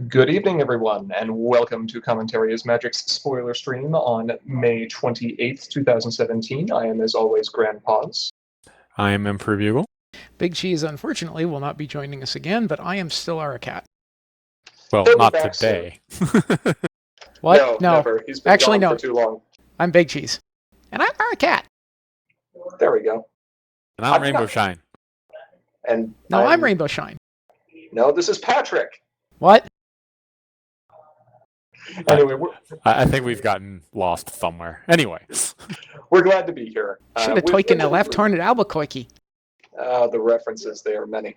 Good evening, everyone, and welcome to Commentary is Magic's spoiler stream on May 28th, 2017. I am, as always, Grandpaws. I am Emperor Bugle. Big Cheese, unfortunately, will not be joining us again, but I am still Aracat. Well, He'll be not back today. What? No, never. He's been Actually, gone no. for too long. I'm Big Cheese. And I'm Aracat. There we go. And I'm Rainbow Shine. And No, I'm Rainbow Shine. No, this is Patrick. What? Anyway, I think we've gotten lost somewhere. Anyway. we're glad to be here. Should have taken a left turn at Albuquerque. The references, they are many.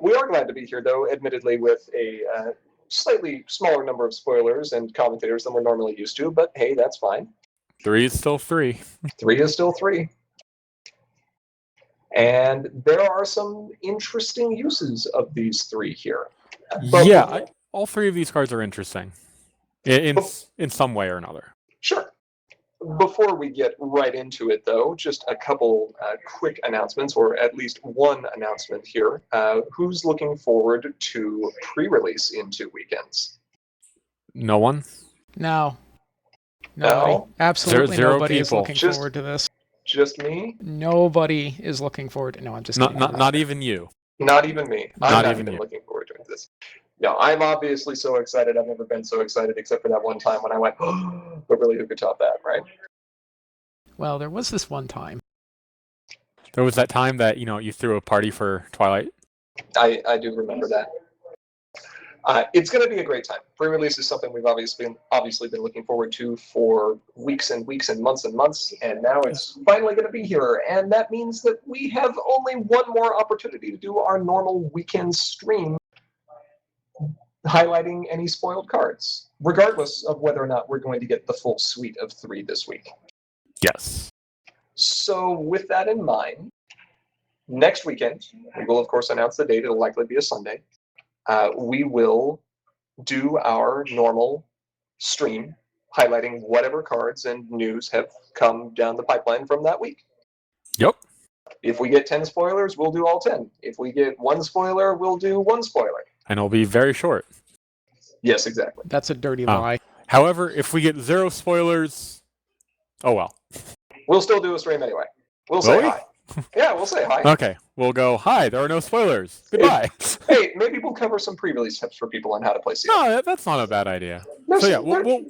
We are glad to be here, though, admittedly, with a slightly smaller number of spoilers and commentators than we're normally used to, but hey, that's fine. 3 is still 3. 3 is still 3. And there are some interesting uses of these 3 here. But all 3 of these cards are interesting. In some way or another. Sure. Before we get right into it, though, just a couple quick announcements, or at least one announcement here. Who's looking forward to pre-release in 2 weekends? No one? No. Nobody. Absolutely Zero nobody people. is looking forward to this. Just me? Nobody is looking forward to No, I'm just kidding. Not even you. Not even me. I'm not even even you. looking forward to this. No, I'm obviously so excited. I've never been so excited except for that one time when I went, oh, but really who could top that, right? Well, there was this one time. There was that time that, you threw a party for Twilight. I do remember that. It's going to be a great time. Pre-release is something we've obviously been looking forward to for weeks and weeks and months, and now it's finally going to be here. And that means that we have only one more opportunity to do our normal weekend stream highlighting any spoiled cards, regardless of whether or not we're going to get the full suite of 3 this week. Yes. So with that in mind, next weekend, we will of course announce the date. It'll likely be a Sunday. We will do our normal stream highlighting whatever cards and news have come down the pipeline from that week. Yep. If we get 10 spoilers, we'll do all 10. If we get 1 spoiler, we'll do 1 spoiler. And it'll be very short. Yes, exactly. That's a dirty lie. However, if we get 0 spoilers, oh well. We'll still do a stream anyway. We'll say hi. Yeah, we'll say hi. Okay, we'll go, hi, there are no spoilers. Goodbye. Hey, maybe we'll cover some pre-release tips for people on how to play Seal. No, that's not a bad idea. So yeah, we'll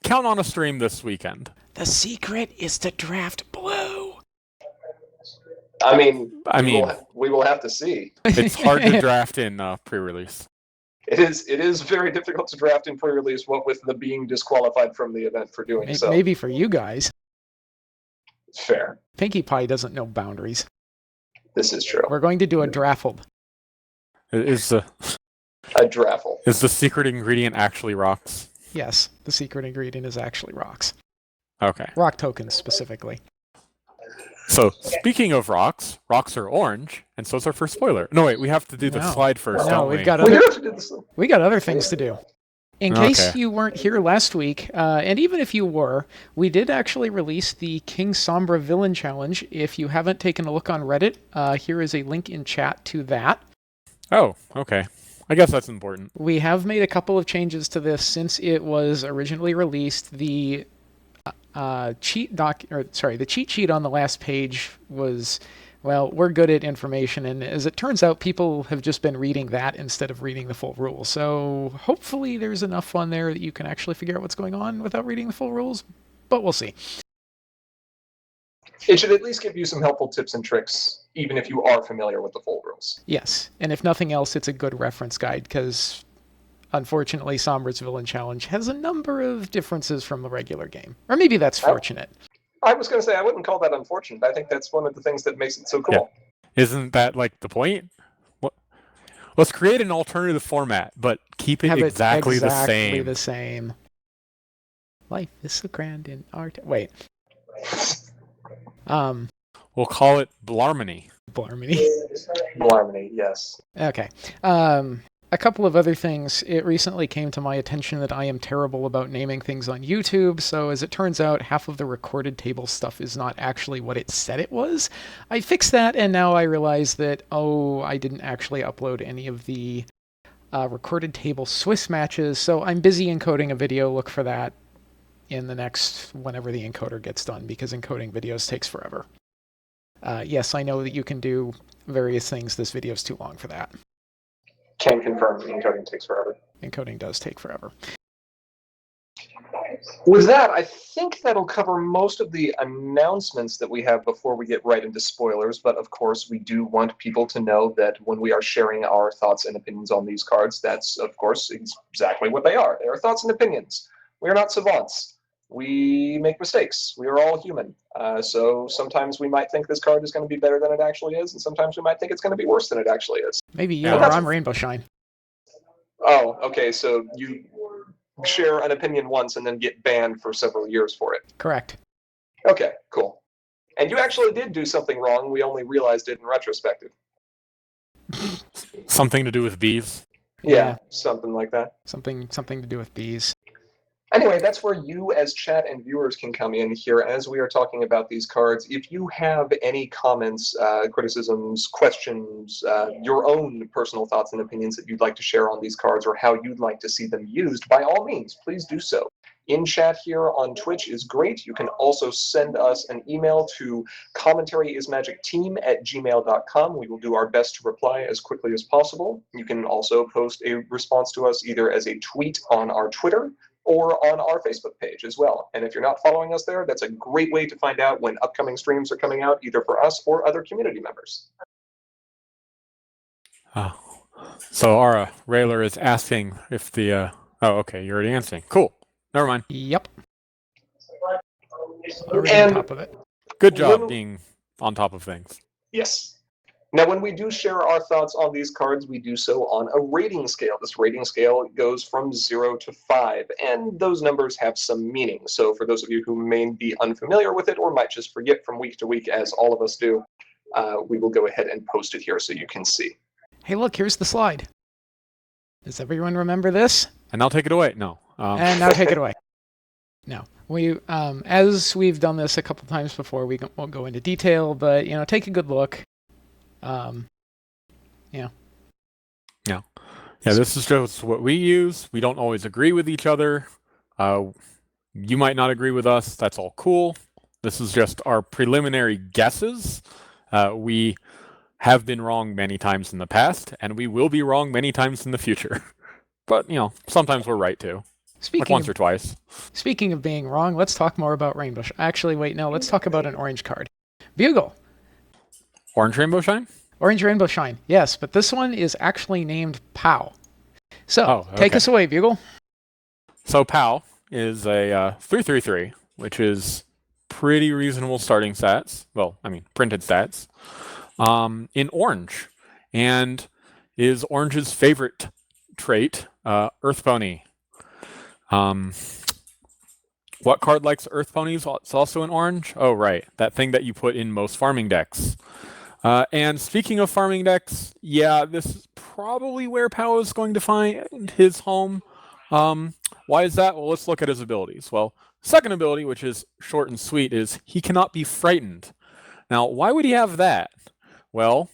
count on a stream this weekend. The secret is to draft blue. I mean, we will have to see. It's hard to draft in pre-release. It is very difficult to draft in pre-release, what with the being disqualified from the event for doing so. Maybe for you guys. Fair. Pinkie Pie doesn't know boundaries. This is true. We're going to do a draffle. Is the draffle. Is the secret ingredient actually rocks? Yes, the secret ingredient is actually rocks. Okay. Rock tokens, specifically. So, speaking of rocks are orange, and so is our first spoiler. No, wait, we have to do the slide first, No, don't we? we got other things to do. In case you weren't here last week, and even if you were, we did actually release the King Sombra Villain Challenge. If you haven't taken a look on Reddit, here is a link in chat to that. Oh, okay. I guess that's important. We have made a couple of changes to this since it was originally released. The the cheat sheet on the last page was, well, we're good at information, and as it turns out, people have just been reading that instead of reading the full rules. So hopefully there's enough fun there that you can actually figure out what's going on without reading the full rules, but we'll see. It should at least give you some helpful tips and tricks, even if you are familiar with the full rules. Yes, and if nothing else, it's a good reference guide, because unfortunately, Sombra's Villain Challenge has a number of differences from the regular game. Or maybe that's fortunate. I was going to say, I wouldn't call that unfortunate. I think that's one of the things that makes it so cool. Yeah. Isn't that like the point? Let's create an alternative format, but keep it exactly the same. Life is so grand in art. Wait. We'll call it Blarmony. Blarmony, yes. Okay. A couple of other things. It recently came to my attention that I am terrible about naming things on YouTube, so as it turns out, half of the recorded table stuff is not actually what it said it was. I fixed that, and now I realize that, I didn't actually upload any of the recorded table Swiss matches. So I'm busy encoding a video. Look for that in the next, whenever the encoder gets done, because encoding videos takes forever. Yes, I know that you can do various things. This video is too long for that. Can confirm encoding takes forever. Encoding does take forever. With that, I think that'll cover most of the announcements that we have before we get right into spoilers, but of course we do want people to know that when we are sharing our thoughts and opinions on these cards, that's of course exactly what they are. They are thoughts and opinions. We are not savants. We make mistakes. We are all human. So sometimes we might think this card is going to be better than it actually is, and sometimes we might think it's going to be worse than it actually is. Maybe you are on Rainbow Shine. Oh, okay, so you share an opinion once and then get banned for several years for it. Correct. Okay, cool. And you actually did do something wrong. We only realized it in retrospective. Something to do with bees? Yeah, something like that. Something to do with bees. Anyway, that's where you as chat and viewers can come in here as we are talking about these cards. If you have any comments, criticisms, questions, your own personal thoughts and opinions that you'd like to share on these cards or how you'd like to see them used, by all means, please do so. In chat here on Twitch is great. You can also send us an email to commentaryismagicteam@gmail.com. We will do our best to reply as quickly as possible. You can also post a response to us either as a tweet on our Twitter or on our Facebook page as well. And if you're not following us there, that's a great way to find out when upcoming streams are coming out, either for us or other community members. So Aura, Railer is asking if the... oh, okay, you're already answering. Cool. Never mind. Yep. Already on top of it. Good job being on top of things. Yes. Now, when we do share our thoughts on these cards, we do so on a rating scale. This rating scale goes from 0 to 5, and those numbers have some meaning. So for those of you who may be unfamiliar with it or might just forget from week to week, as all of us do, we will go ahead and post it here so you can see. Hey, look, here's the slide. Does everyone remember this? And now take it away. No. And now take it away. No. We, as we've done this a couple times before, we won't go into detail, but, take a good look. Yeah, this is just what we use. We don't always agree with each other. You might not agree with us. That's all cool. This is just our preliminary guesses. We have been wrong many times in the past, and we will be wrong many times in the future. But, sometimes we're right too. Like once or twice. Speaking of being wrong, let's talk more about Rainbow Shine. Actually, wait, no, let's talk about an orange card. Bugle. Orange Rainbow Shine? Orange Rainbow Shine, yes, but this one is actually named POW. So, take us away, Bugle. So POW is a 3/3/3, which is pretty reasonable starting stats. Well, I mean, printed stats. In orange, and is orange's favorite trait, Earth Pony. What card likes Earth Ponies? It's also in orange? Oh, right. That thing that you put in most farming decks. And speaking of farming decks, yeah, this is probably where POW is going to find his home. Why is that? Well, let's look at his abilities. Well, second ability, which is short and sweet, is he cannot be frightened. Now, why would he have that? Well,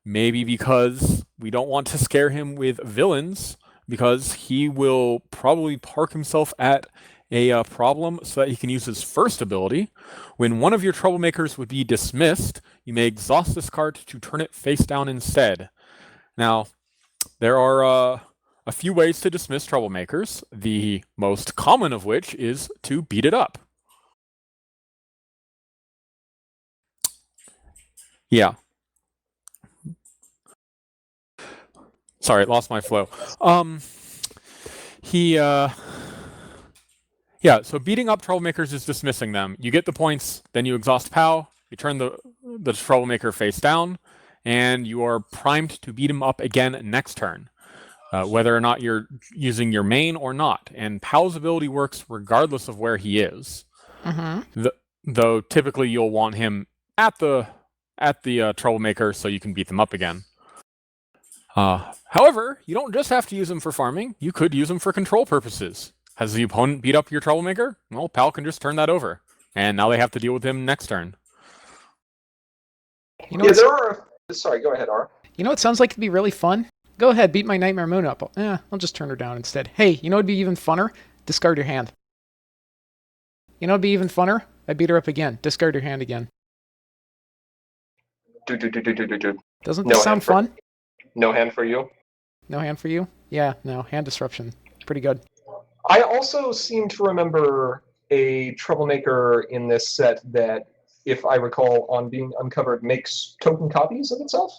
maybe because we don't want to scare him with villains, because he will probably park himself at a problem so that he can use his first ability. When one of your troublemakers would be dismissed, you may exhaust this card to turn it face down instead. Now, there are a few ways to dismiss troublemakers, the most common of which is to beat it up. Yeah. Sorry, lost my flow. Yeah, so beating up troublemakers is dismissing them. You get the points, then you exhaust POW, you turn the troublemaker face down, and you are primed to beat him up again next turn, whether or not you're using your main or not. And POW's ability works regardless of where he is. Mm-hmm. Though typically you'll want him at the troublemaker so you can beat them up again. However, you don't just have to use him for farming. You could use him for control purposes. Has the opponent beat up your troublemaker? Well, POW can just turn that over. And now they have to deal with him next turn. Sorry, go ahead, Ara. You know what sounds like it'd be really fun? Go ahead, beat my Nightmare Moon up. I'll just turn her down instead. Hey, you know what'd be even funner? Discard your hand. You know what'd be even funner? I beat her up again. Discard your hand again. Doesn't this sound fun? No hand for you? No hand for you? Yeah, no. Hand disruption. Pretty good. I also seem to remember a troublemaker in this set that, if I recall, on being uncovered, makes token copies of itself.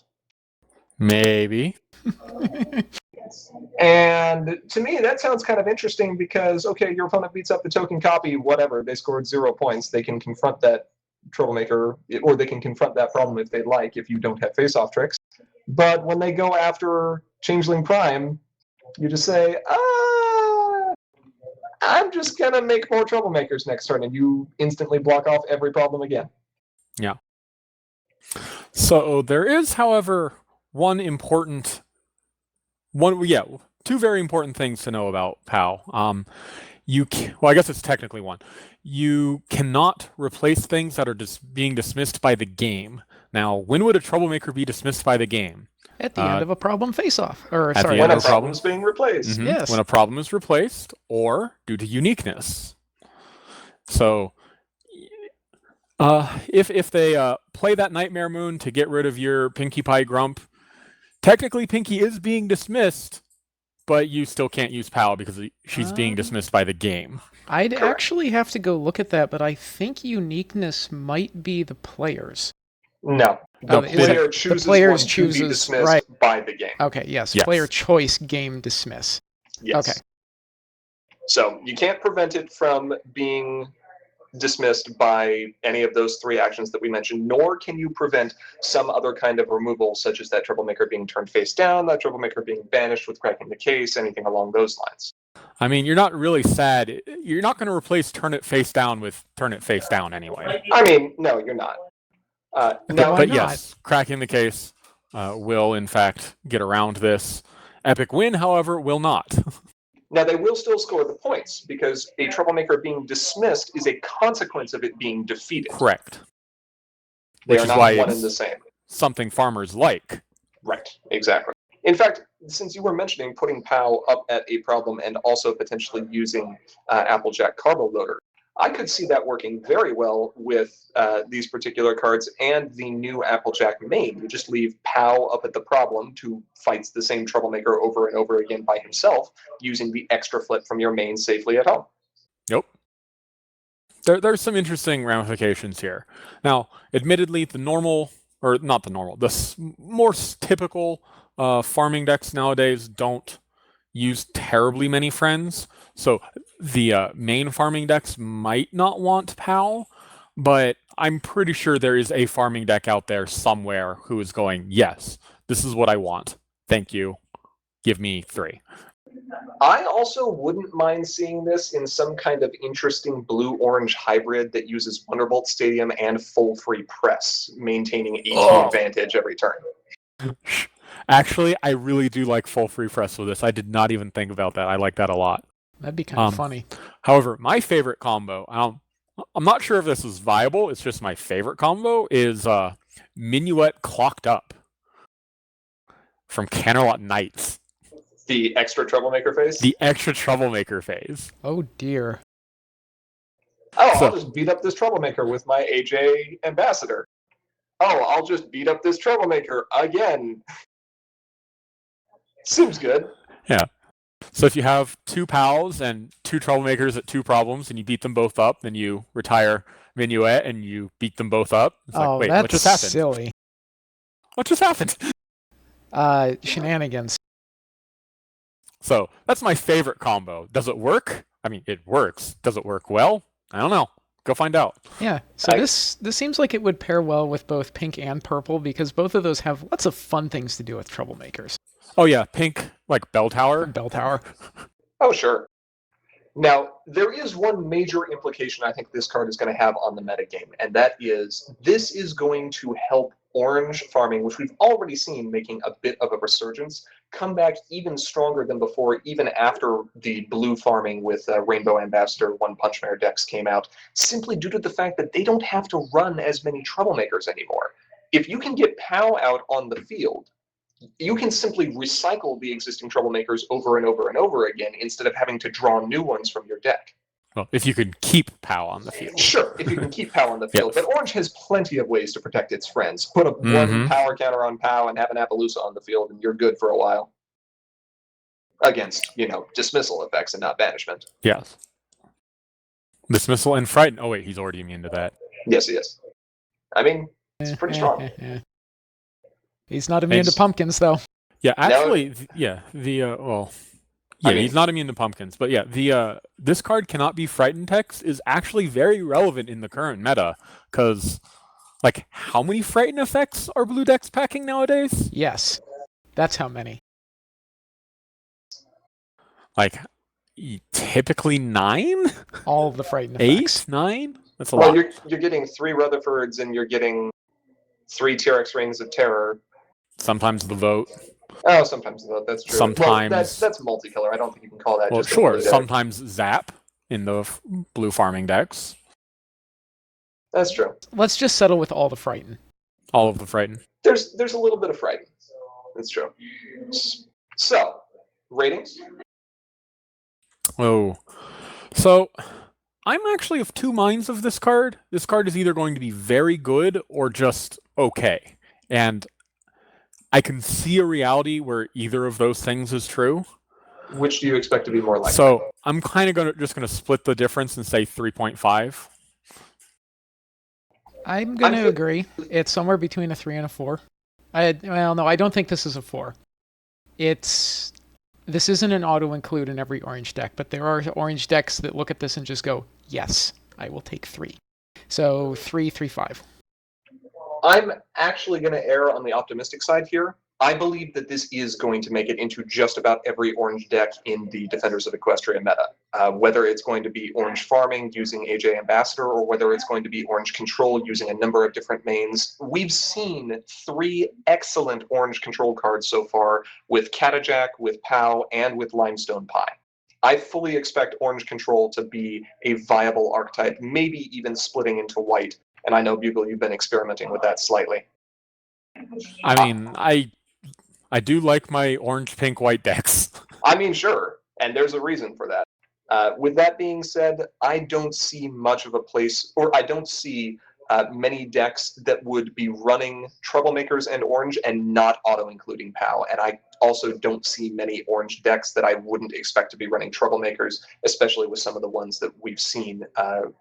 Maybe. And to me, that sounds kind of interesting because, okay, your opponent beats up the token copy, whatever, they scored 0 points. They can confront that troublemaker, or they can confront that problem if they like, if you don't have face-off tricks. But when they go after Changeling Prime, you just say, I'm just going to make more troublemakers next turn, and you instantly block off every problem again. Yeah. So there is, however, two very important things to know about POW. I guess it's technically one. You cannot replace things that are being dismissed by the game. Now, when would a troublemaker be dismissed by the game? At the end of a problem face-off. When a problem is being replaced. Mm-hmm. Yes. When a problem is replaced, or due to uniqueness. So, if they play that Nightmare Moon to get rid of your Pinkie Pie Grump, technically Pinkie is being dismissed, but you still can't use POW because she's being dismissed by the game. I'd actually have to go look at that, but I think uniqueness might be the players. No. The player chooses one to be dismissed by the game. Okay, yes. Player choice, game dismiss. Yes. Okay. So you can't prevent it from being dismissed by any of those 3 actions that we mentioned, nor can you prevent some other kind of removal, such as that troublemaker being turned face down, that troublemaker being banished with cracking the case, anything along those lines. I mean, you're not really sad. You're not going to replace turn it face down with turn it face down anyway. I mean, no, you're not. But yes, cracking the case will, in fact, get around this. Epic Win, however, will not. Now, they will still score the points, because a troublemaker being dismissed is a consequence of it being defeated. Correct. They are not one and the same. Something farmers like. Right, exactly. In fact, since you were mentioning putting POW up at a problem and also potentially using Applejack Carbo Loader, I could see that working very well with these particular cards and the new Applejack main. You just leave POW up at the problem who fights the same troublemaker over and over again by himself, using the extra flip from your main safely at home. Nope. There's some interesting ramifications here. Now, admittedly, the more typical farming decks nowadays don't use terribly many friends. So the main farming decks might not want POW, but I'm pretty sure there is a farming deck out there somewhere who is going, yes, this is what I want. Thank you. Give me 3. I also wouldn't mind seeing this in some kind of interesting blue-orange hybrid that uses Wonderbolt Stadium and full free press, maintaining 18 advantage every turn. Actually, I really do like full free press with this. I did not even think about that. I like that a lot. That'd be kind of funny. However, my favorite combo, I'm not sure if this is viable, it's just my favorite combo, is Minuet Clocked Up from Canterlot Knights. The extra troublemaker phase? The extra troublemaker phase. Oh, dear. I'll just beat up this troublemaker with my AJ Ambassador. I'll just beat up this troublemaker again. Seems good. Yeah. So if you have 2 POWs and 2 troublemakers at 2 problems and you beat them both up, then you retire Minuet and you beat them both up. It's like, wait, what just happened? Silly. What just happened? Shenanigans. So that's my favorite combo. Does it work? I mean, it works. Does it work well? I don't know. Go find out. Yeah. So this seems like it would pair well with both pink and purple, because both of those have lots of fun things to do with troublemakers. Oh yeah, pink, like Bell Tower. Bell Tower. Oh, sure. Now, there is one major implication I think this card is going to have on the metagame, and that is this is going to help orange farming, which we've already seen making a bit of a resurgence, come back even stronger than before, even after the blue farming with Rainbow Ambassador One Punch Mare decks came out, simply due to the fact that they don't have to run as many troublemakers anymore. If you can get POW out on the field, you can simply recycle the existing troublemakers over and over and over again instead of having to draw new ones from your deck. Well, if you could keep POW on the field. Sure, if you can keep POW on the field, but Orange has plenty of ways to protect its friends. Put a one power counter on POW and have an Appaloosa on the field, and you're good for a while. Against, dismissal effects and not banishment. Yes. Dismissal and frighten. Oh wait, he's already immune to that. Yes, he is. I mean, it's pretty strong. He's not immune to pumpkins, though. Yeah, actually, he's not immune to pumpkins, but yeah, this card cannot be frightened text is actually very relevant in the current meta, because, like, how many frighten effects are blue decks packing nowadays? Yes, that's how many. Like, typically 9? All of the frighten effects. 8? 9? That's a lot. Well, you're getting 3 Rutherfords and you're getting 3 TRX Rings of Terror. Sometimes the vote. Oh, sometimes the vote. That's true. Sometimes that's multicolor. I don't think you can call that. Well, just sure. Sometimes Zap in the blue farming decks. That's true. Let's just settle with all the frighten. All of the frighten. There's a little bit of frighten. That's true. So, ratings. Oh, so I'm actually of 2 minds of this card. This card is either going to be very good or just okay. And I can see a reality where either of those things is true. Which do you expect to be more likely? So I'm kind of just going to split the difference and say 3.5. I'm going to agree. It's somewhere between a 3 and a 4. I don't think this is a 4. This isn't an auto-include in every orange deck, but there are orange decks that look at this and just go, yes, I will take 3. So 3.5. I'm actually going to err on the optimistic side here. I believe that this is going to make it into just about every orange deck in the Defenders of Equestria meta. Whether it's going to be orange farming using AJ Ambassador, or whether it's going to be orange control using a number of different mains. We've seen 3 excellent orange control cards so far with Catajack, with POW, and with Limestone Pie. I fully expect orange control to be a viable archetype, maybe even splitting into white. And I know, Bugle, you've been experimenting with that slightly. I mean, I do like my orange, pink, white decks. I mean, sure, and there's a reason for that. With that being said, I don't see much of a place, or I don't see many decks that would be running Troublemakers and orange and not auto-including POW. And I also don't see many orange decks that I wouldn't expect to be running Troublemakers, especially with some of the ones that we've seen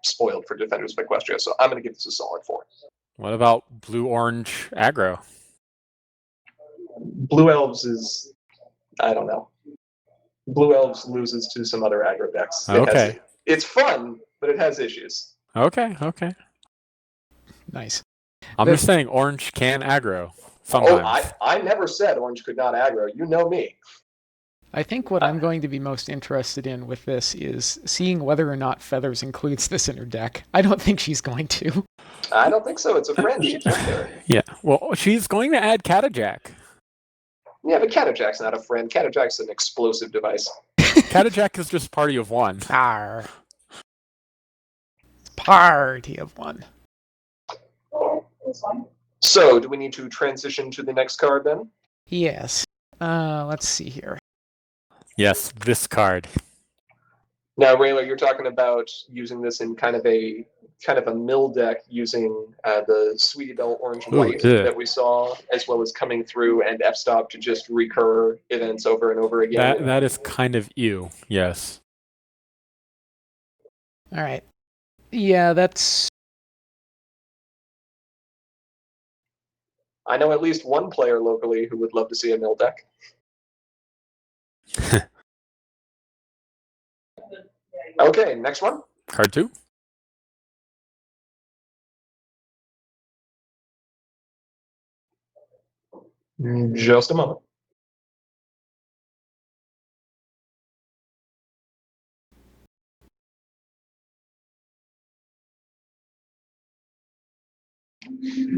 spoiled for Defenders of Equestria. So I'm going to give this a solid 4. What about blue-orange aggro? Blue Elves is, I don't know. Blue Elves loses to some other aggro decks. Okay. It's fun, but it has issues. Okay. Nice. I'm just saying orange can aggro sometimes. Oh, I never said orange could not aggro. You know me. I think what I'm going to be most interested in with this is seeing whether or not Feathers includes this in her deck. I don't think she's going to. I don't think so. It's a friend. She can't do it. Yeah. Well, she's going to add Catajack. Yeah, but Catajack's not a friend. Catajack's an explosive device. Catajack is just party of 1. Arr. Party of 1. So, do we need to transition to the next card then? Yes. Let's see here. Yes, this card. Now, Rayla, you're talking about using this in kind of a mill deck using the Sweetie Belle Orange and White that we saw, as well as coming through and F-stop to just recur events over and over again. That is kind of ew, yes. All right. Yeah, that's... I know at least one player locally who would love to see a mill deck. Okay, next one. Card 2. Just a moment.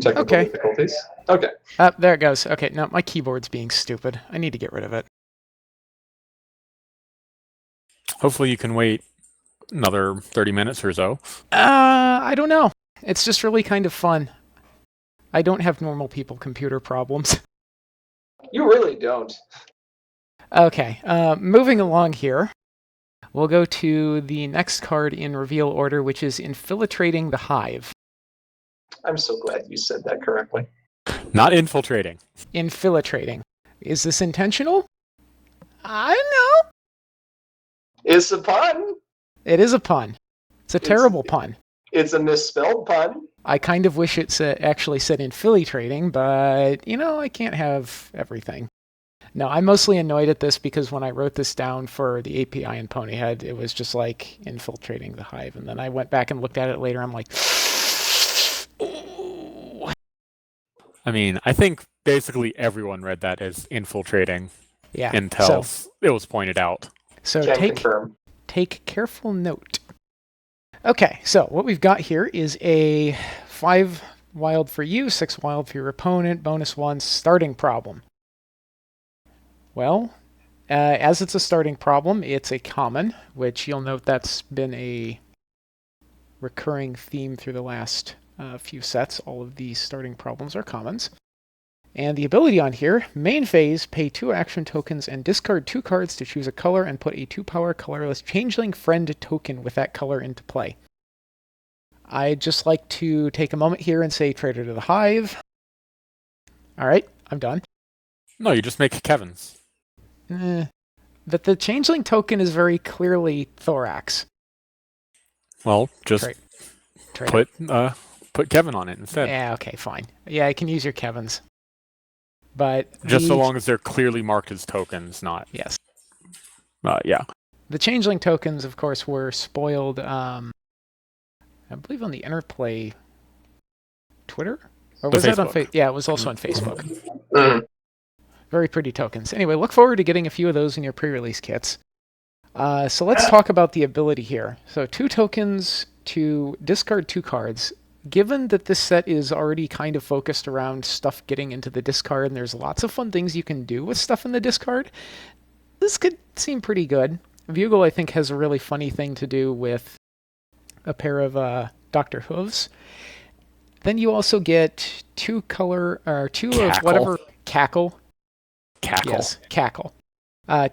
Technical difficulties. Okay. There it goes. Okay, no, my keyboard's being stupid. I need to get rid of it. Hopefully you can wait another 30 minutes or so. I don't know. It's just really kind of fun. I don't have normal people computer problems. You really don't. Okay, moving along here, we'll go to the next card in reveal order, which is Infiltrating the Hive. I'm so glad you said that correctly. Not infiltrating. Infiltrating. Is this intentional? I don't know. It's a pun. It is a pun. It's a terrible pun. It's a misspelled pun. I kind of wish it actually said infiltrating, but, I can't have everything. No, I'm mostly annoyed at this because when I wrote this down for the API in Ponyhead, it was just like infiltrating the hive. And then I went back and looked at it later. I'm like, ooh. I mean, I think basically everyone read that as infiltrating Yeah. until it was pointed out. So Can confirm. take careful note. Okay, so what we've got here is a 5 wild for you, 6 wild for your opponent, bonus 1 starting problem. Well, as it's a starting problem, it's a common, which you'll note that's been a recurring theme through the last few sets. All of these starting problems are commons. And the ability on here, main phase, pay 2 action tokens and discard 2 cards to choose a color and put a 2-power colorless changeling friend token with that color into play. I'd just like to take a moment here and say Traitor to the Hive. Alright, I'm done. No, you just make Kevin's. But the changeling token is very clearly Thorax. Well, just put Kevin on it instead. Yeah, okay, fine. Yeah, I can use your Kevins. But just so long as they're clearly marked as tokens, not... Yes. Yeah. The changeling tokens, of course, were spoiled, I believe on the Interplay Twitter? Or was that on Facebook? Yeah, it was also on Facebook. Very pretty tokens. Anyway, look forward to getting a few of those in your pre-release kits. So let's talk about the ability here. So 2 tokens to discard 2 cards. Given that this set is already kind of focused around stuff getting into the discard, and there's lots of fun things you can do with stuff in the discard, this could seem pretty good. Bugle, I think, has a really funny thing to do with a pair of Dr. Hooves. Then you also get 2 of whatever... Cackle. Yes, Cackle.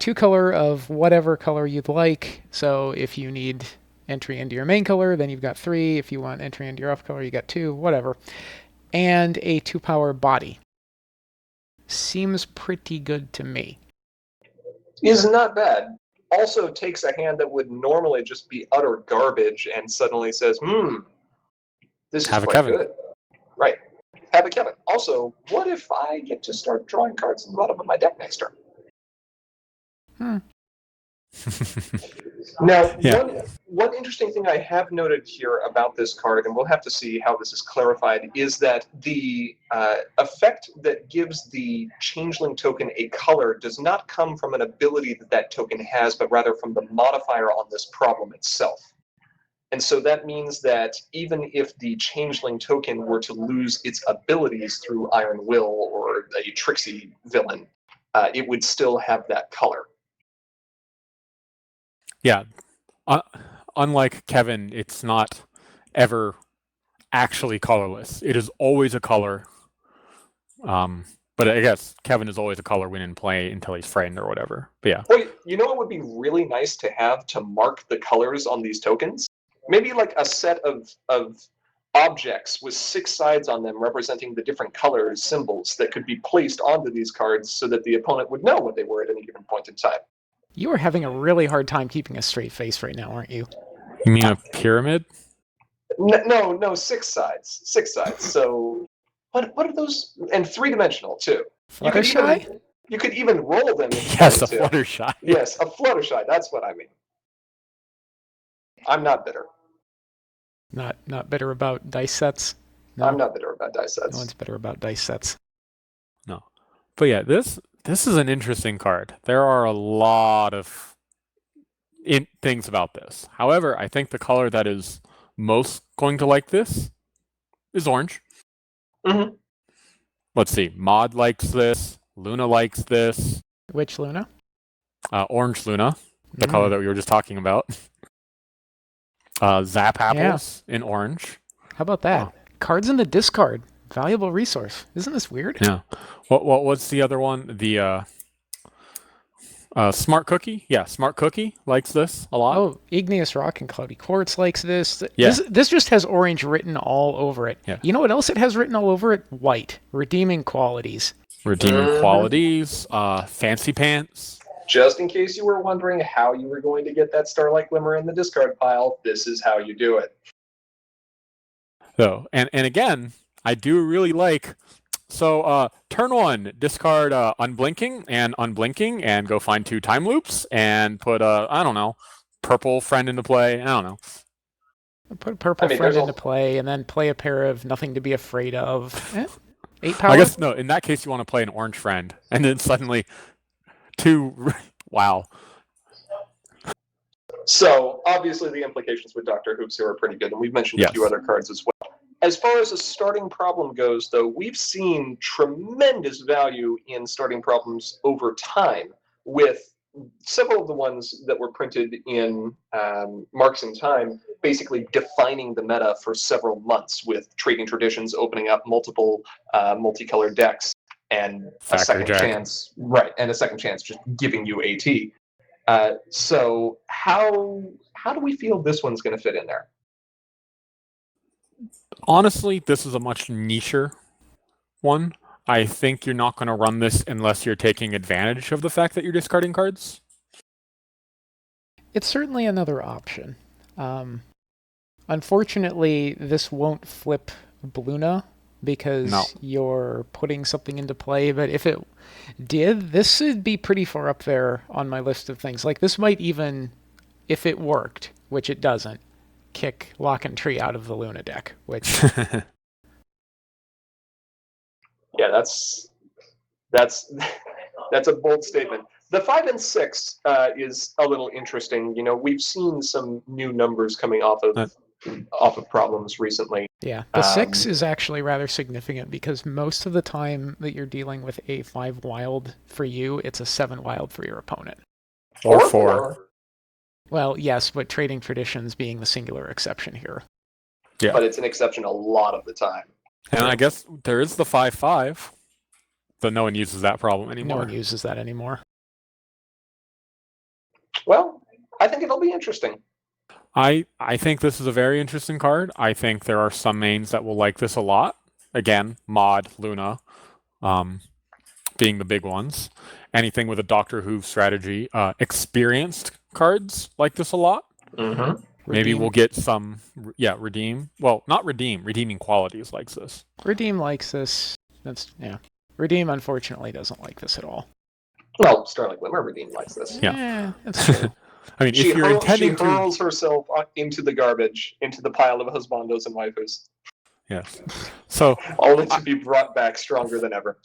2 color of whatever color you'd like. So if you need entry into your main color, then you've got 3. If you want entry into your off color, you got 2, whatever. And a 2-power body. Seems pretty good to me. Is not bad. Also takes a hand that would normally just be utter garbage and suddenly says, this is quite good. Right. Have a Kevin. Also, what if I get to start drawing cards in the bottom of my deck next turn? Now, one interesting thing I have noted here about this card, and we'll have to see how this is clarified, is that the effect that gives the changeling token a color does not come from an ability that that token has, but rather from the modifier on this problem itself. And so that means that even if the changeling token were to lose its abilities through Iron Will or a Trixie villain, it would still have that color. Yeah. Unlike Kevin, it's not ever actually colorless. It is always a color. But I guess Kevin is always a color when in play until he's frightened or whatever. But yeah. Well, you know what would be really nice to have to mark the colors on these tokens? Maybe like a set of objects with 6 sides on them representing the different colors, symbols that could be placed onto these cards so that the opponent would know what they were at any given point in time. You are having a really hard time keeping a straight face right now, aren't you? You mean a pyramid? No, 6 sides. 6 sides. So what are those? And 3-dimensional too. Fluttershy? You could even roll them. Yes, a Fluttershy. Yes, a Fluttershy. That's what I mean. I'm not bitter. Not bitter about dice sets? No? I'm not bitter about dice sets. No one's bitter about dice sets. No. But yeah, this is an interesting card. There are a lot of things about this. However, I think the color that is most going to like this is orange. Mm-hmm. Let's see. Maud likes this. Luna likes this. Which Luna? Orange Luna, the color that we were just talking about. Zap Apples in orange. How about that? Cards in the discard. Valuable resource. Isn't this weird? Yeah. What's the other one? The Smart Cookie? Yeah, Smart Cookie likes this a lot. Oh, Igneous Rock and Cloudy Quartz likes this. Yeah. This just has orange written all over it. Yeah. You know what else it has written all over it? White. Redeeming qualities. Redeeming qualities, fancy pants. Just in case you were wondering how you were going to get that Starlight Glimmer in the discard pile, this is how you do it. So, and again, I do really like. So, turn 1, discard Unblinking and go find 2 time loops and put I don't know, purple friend into play. I don't know. Put a purple friend into play and then play a pair of Nothing to Be Afraid of. 8 power? I guess, no, in that case, you want to play an orange friend. And then suddenly 2. Wow. So, obviously, the implications with Dr. Hoops here are pretty good, and we've mentioned a few other cards as well. As far as a starting problem goes, though, we've seen tremendous value in starting problems over time, with several of the ones that were printed in Marks in Time basically defining the meta for several months, with Trading Traditions opening up multiple multicolored decks and a second chance, right? And a second chance just giving you AT. So how do we feel this one's going to fit in there? Honestly, this is a much nicher one. I think you're not going to run this unless you're taking advantage of the fact that you're discarding cards. It's certainly another option. Unfortunately, this won't flip Bluna because you're putting something into play, but if it did, this would be pretty far up there on my list of things. Like, this might even, if it worked, which it doesn't, kick Lock and Tree out of the Luna deck, which... Yeah, that's a bold statement. The 5 and 6 is a little interesting. You know, we've seen some new numbers coming off of problems recently. Yeah, the 6 is actually rather significant because most of the time that you're dealing with a 5 wild for you, it's a 7 wild for your opponent. Or 4. Well, yes, but Trading Traditions being the singular exception here. Yeah. But it's an exception a lot of the time. And I guess there is the 5/5, but no one uses that problem anymore. No one uses that anymore. Well, I think it'll be interesting. I think this is a very interesting card. I think there are some mains that will like this a lot. Again, Mod, Luna, being the big ones. Anything with a Doctor Who strategy. Experienced cards like this a lot. Mm-hmm. Maybe we'll get some, redeem. Well, not redeem. Redeeming qualities likes this. Redeem likes this. Redeem, unfortunately, doesn't like this at all. Well, Starlight Glimmer Redeem likes this. Yeah. That's true. I mean, if you're intending she hurls herself into the garbage, into the pile of husbandos and waifus. Yes. So only to be brought back stronger than ever.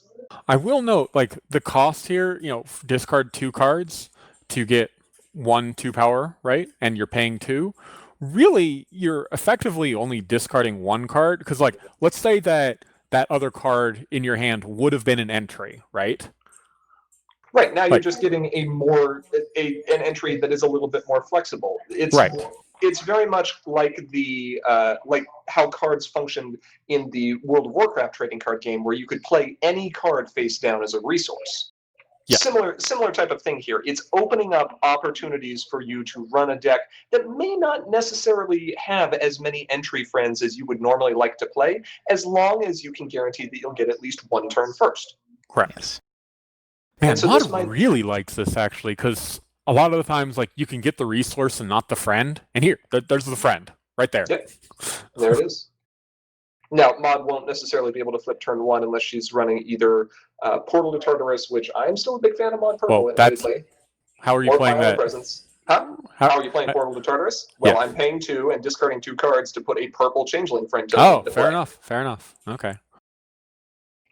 I will note, like, the cost here, discard 2 cards to get 1 2 power, right? And you're paying 2. Really, you're effectively only discarding 1 card, because, like, let's say that other card in your hand would have been an entry, right? Right, now you're just getting an entry that is a little bit more flexible. It's very much like the like how cards functioned in the World of Warcraft trading card game, where you could play any card face down as a resource. Yeah. Similar type of thing here. It's opening up opportunities for you to run a deck that may not necessarily have as many entry friends as you would normally like to play, as long as you can guarantee that you'll get at least 1 turn first. Correct. Yes. Man, so Mod really likes this, actually, because a lot of the times, like, you can get the resource and not the friend. And here, there's the friend, right there. Yep. There it is. Now, Mod won't necessarily be able to flip turn 1 unless she's running either Portal to Tartarus, which I'm still a big fan of Mod Purple, admittedly. How are you playing that? Presence. Huh? How are you playing Portal to Tartarus? Well, I'm paying 2 and discarding 2 cards to put a purple changeling friend to fair enough. Okay.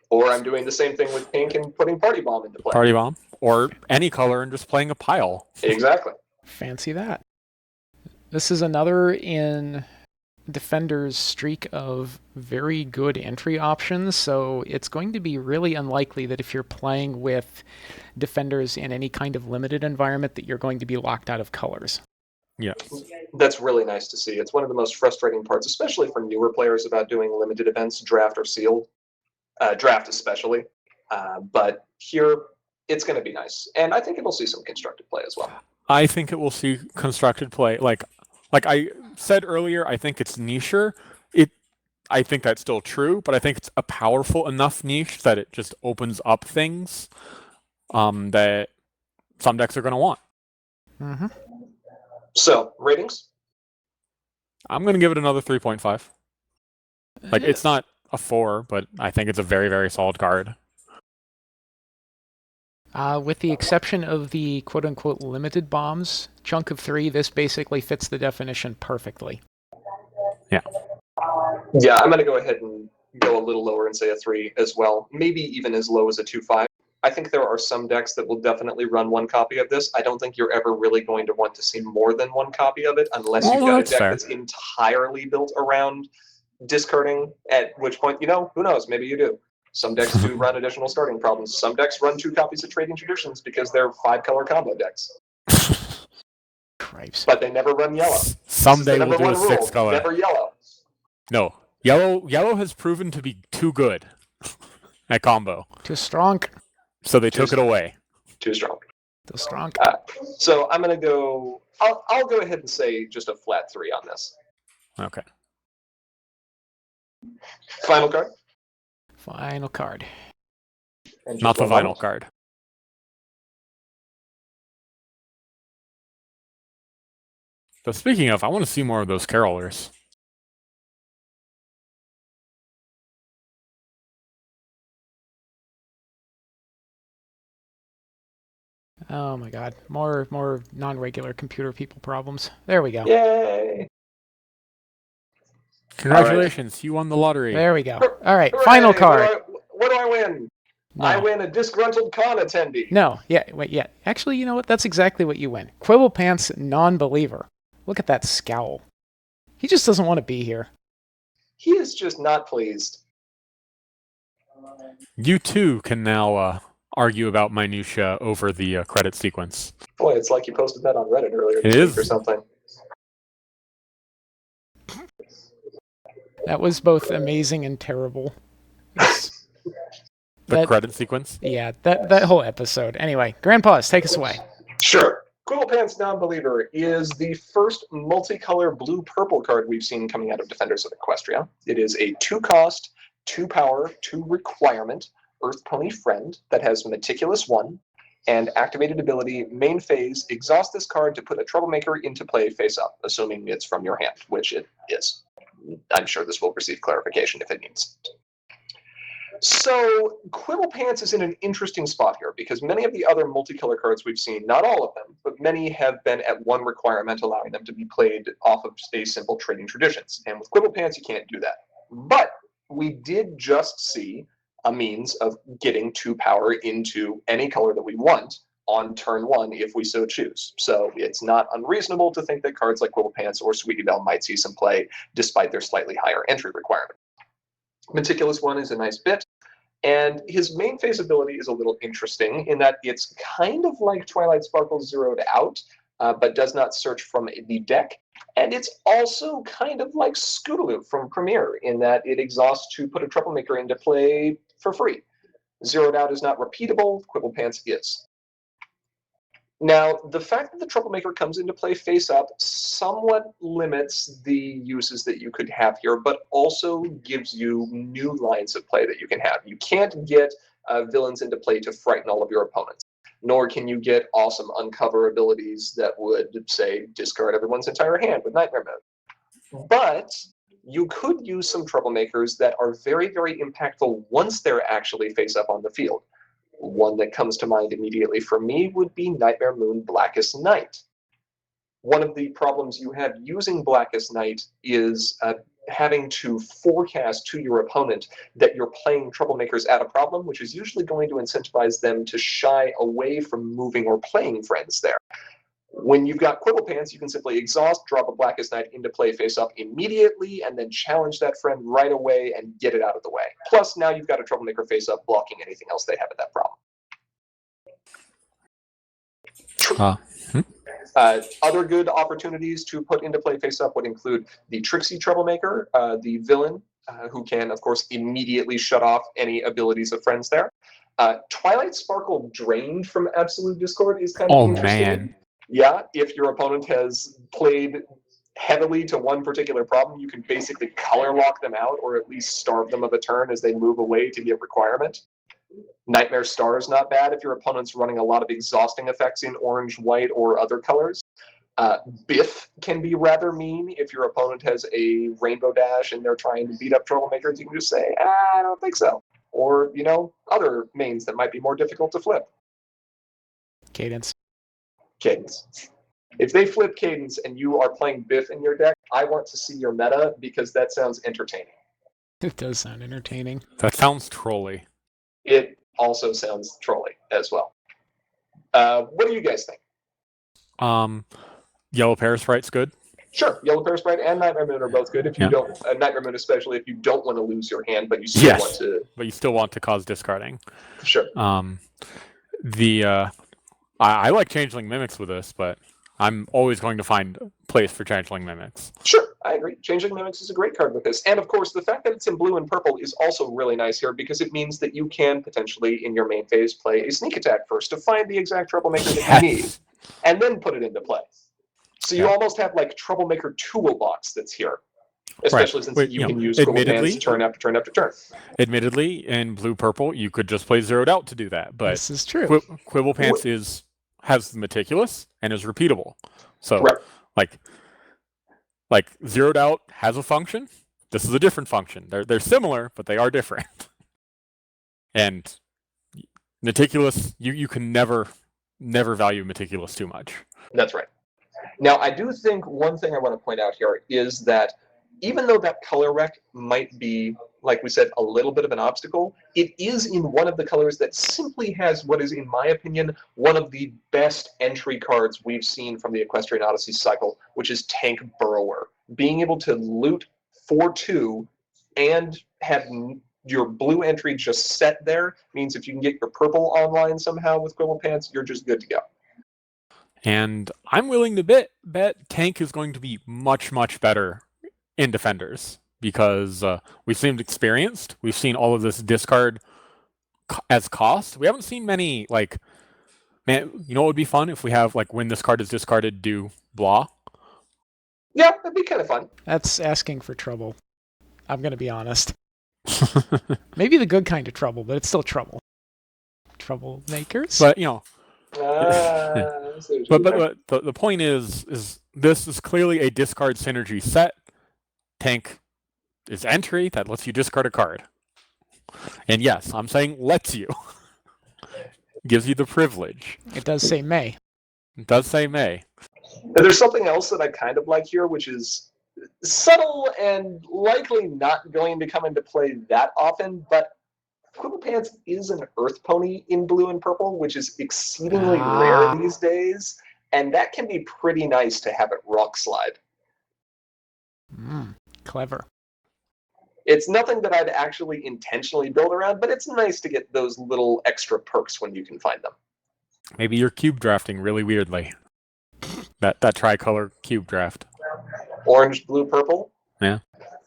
Or I'm doing the same thing with pink and putting Party Bomb into play. Party Bomb. Or any color and just playing a pile. Exactly. Fancy that. This is another in Defender's streak of very good entry options, so it's going to be really unlikely that if you're playing with Defenders in any kind of limited environment that you're going to be locked out of colors. Yeah. That's really nice to see. It's one of the most frustrating parts, especially for newer players, about doing limited events, draft or sealed. draft especially. But here, it's going to be nice. And I think it'll see some constructed play as well. I think it will see constructed play. Like I said earlier, I think it's nicher. I think that's still true, but I think it's a powerful enough niche that it just opens up things that some decks are going to want. Mm-hmm. So, ratings? I'm going to give it another 3.5. Like, it's not a 4, but I think it's a very, very solid card. With the exception of the quote-unquote limited bombs, chunk of 3, this basically fits the definition perfectly. Yeah. Yeah, I'm going to go ahead and go a little lower and say a 3 as well. Maybe even as low as a 2.5. I think there are some decks that will definitely run one copy of this. I don't think you're ever really going to want to see more than one copy of it unless you've got a deck that's entirely built around discarding, at which point, who knows, maybe you do. Some decks do run additional starting problems. Some decks run 2 copies of Trading Traditions because they're 5-color combo decks. Cripes. But they never run yellow. Someday we'll do a 6-color. Never yellow. No. Yellow has proven to be too good at combo. Too strong. So they took it away. Too strong. Too strong. So I'm going to go... I'll go ahead and say just a flat 3 on this. Okay. Final card? Final card. Not the final card. But speaking of, I want to see more of those carolers. Oh my god. More non-regular computer people problems. There we go. Yay! Congratulations, right. You won the lottery. There we go. All right, final card. What do I win? No. I win a disgruntled con attendee. No, wait. Actually, you know what? That's exactly what you win. Quibble Pants non-believer. Look at that scowl. He just doesn't want to be here. He is just not pleased. You too can now argue about minutia over the credit sequence. Boy, it's like you posted that on Reddit earlier this week or something. That was both amazing and terrible. The credit sequence? Yeah, that whole episode. Anyway, Grandpa's, take us away. Sure. Quibble Pants Non-Believer is the first multicolor blue-purple card we've seen coming out of Defenders of Equestria. It is a 2-cost, 2-power, 2-requirement Earth Pony friend that has Meticulous 1 and activated ability, main phase, exhaust this card to put a Troublemaker into play face up, assuming it's from your hand, which it is. I'm sure this will receive clarification if it needs. So Quibble Pants is in an interesting spot here because many of the other multicolor cards we've seen, not all of them, but many have been at one requirement, allowing them to be played off of a simple Trading Traditions. And with Quibble Pants, you can't do that. But we did just see a means of getting 2 power into any color that we want on turn 1 if we so choose. So it's not unreasonable to think that cards like Quibble Pants or Sweetie Belle might see some play despite their slightly higher entry requirement. Meticulous 1 is a nice bit, and his main phase ability is a little interesting in that it's kind of like Twilight Sparkle zeroed out, but does not search from the deck. And it's also kind of like Scootaloo from Premier in that it exhausts to put a Troublemaker into play for free. Zeroed out is not repeatable, Quibble Pants is. Now, the fact that the Troublemaker comes into play face up somewhat limits the uses that you could have here, but also gives you new lines of play that you can have. You can't get villains into play to frighten all of your opponents, nor can you get awesome uncover abilities that would, say, discard everyone's entire hand with Nightmare Mode. But you could use some Troublemakers that are very, very impactful once they're actually face up on the field. One that comes to mind immediately for me would be Nightmare Moon Blackest Night. One of the problems you have using Blackest Night is having to forecast to your opponent that you're playing Troublemakers at a problem, which is usually going to incentivize them to shy away from moving or playing friends there. When you've got Quibble Pants, you can simply exhaust, drop a Blackest Night into play face up immediately, and then challenge that friend right away and get it out of the way. Plus, now you've got a Troublemaker face up blocking anything else they have at that problem. Other good opportunities to put into play face up would include the Trixie Troublemaker, the villain who can, of course, immediately shut off any abilities of friends there. Twilight Sparkle drained from Absolute Discord is kind of Oh, interesting. man. Yeah, if your opponent has played heavily to one particular problem, you can basically color lock them out or at least starve them of a turn as they move away to get requirement. Nightmare Star is not bad if your opponent's running a lot of exhausting effects in orange, white, or other colors. Biff can be rather mean if your opponent has a Rainbow Dash and they're trying to beat up troublemakers. You can just say, I don't think so. Or, other mains that might be more difficult to flip. Cadence. If they flip Cadence and you are playing Biff in your deck, I want to see your meta because that sounds entertaining. It does sound entertaining. That sounds trolly. It also sounds trolly as well. What do you guys think? Yellow Parasprite's good. Sure, Yellow Parasprite and Nightmare Moon are both good. If you Yeah. don't, Nightmare Moon especially, if you don't want to lose your hand, but you still want to. But you still want to cause discarding. Sure. I like Changeling Mimics with this, but I'm always going to find place for Changeling Mimics. Sure, I agree. Changeling Mimics is a great card with this. And of course, the fact that it's in blue and purple is also really nice here because it means that you can potentially, in your main phase, play a sneak attack first to find the exact troublemaker that you need, and then put it into play. So you almost have like troublemaker toolbox that's here. Especially since you can use Quibble Pants turn after turn after turn. Admittedly, in blue-purple, you could just play Zeroed Out to do that. But this is true. Quibble Pants has Meticulous and is repeatable. So, like Zeroed Out has a function. This is a different function. They're similar, but they are different. And Meticulous, you can never value Meticulous too much. That's right. Now, I do think one thing I want to point out here is that even though that color rec might be, like we said, a little bit of an obstacle, it is in one of the colors that simply has what is, in my opinion, one of the best entry cards we've seen from the Equestrian Odyssey cycle, which is Tank Burrower. Being able to loot 4/2 and have your blue entry just set there means if you can get your purple online somehow with Quibble Pants, you're just good to go. And I'm willing to bet Tank is going to be much, much better in Defenders because we've seen experienced. We've seen all of this discard as cost. We haven't seen many, like, man, you know what would be fun if we have, like, when this card is discarded, do blah? Yeah, that'd be kind of fun. That's asking for trouble. I'm going to be honest. Maybe the good kind of trouble, but it's still trouble. Troublemakers? But, but the point is this is clearly a discard synergy set. Tank is entry that lets you discard a card. And yes, I'm saying lets you. Gives you the privilege. It does say may. It does say may. And there's something else that I kind of like here, which is subtle and likely not going to come into play that often, but Quibble Pants is an Earth Pony in blue and purple, which is exceedingly rare these days, and that can be pretty nice to have it rock slide. Clever. It's nothing that I'd actually intentionally build around, but it's nice to get those little extra perks when you can find them. Maybe you're cube drafting really weirdly. That tricolor cube draft. Orange, blue, purple? Yeah.